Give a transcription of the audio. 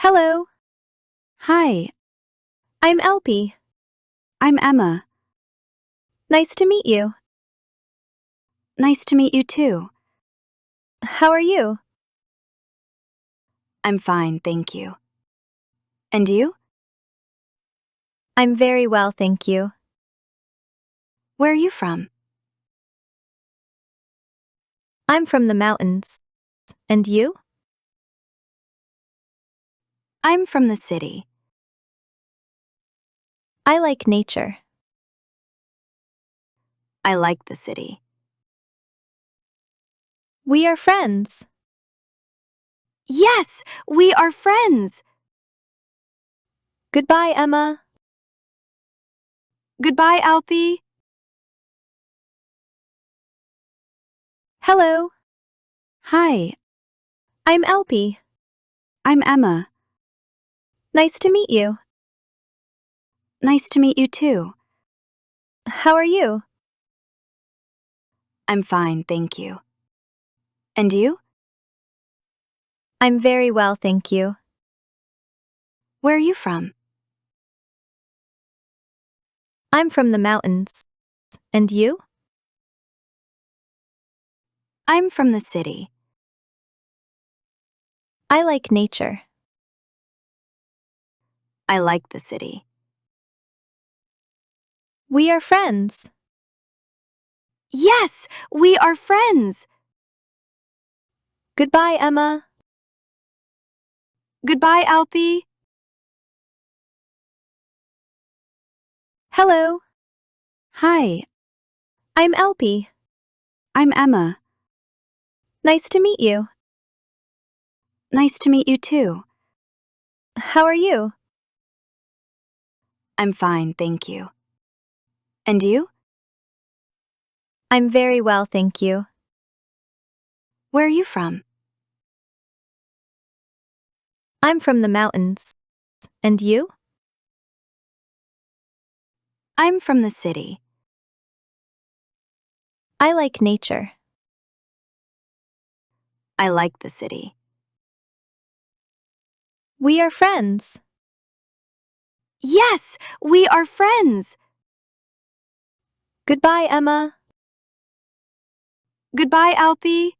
Hello, Hi, I'm Alpi. I'm Emma. Nice to meet you. Nice to meet you too. How are you? I'm fine, thank you. And you? I'm very well, thank you. Where are you from? I'm from the mountains. And you? I'm from the city. I like nature. I like the city. We are friends. Yes, we are friends. Goodbye, Emma. Goodbye, Alpi. Hello, Hi, I'm Alpi. I'm Emma. Nice to meet you. Nice to meet you too. How are you? I'm fine, thank you. And you? I'm very well, thank you. Where are you from? I'm from the mountains. And you? I'm from the city. I like nature. I like the city. We are friends. Yes, we are friends. Goodbye, Emma. Goodbye, Alpi. Hello, Hi, I'm Alpi. I'm Emma. Nice to meet you. Nice to meet you too. How are you? I'm fine, thank you. And you? I'm very well, thank you. Where are you from? I'm from the mountains. And you? I'm from the city. I like nature. I like the city. We are friends. Yes, we are friends. Goodbye, Emma. Goodbye, Alpi.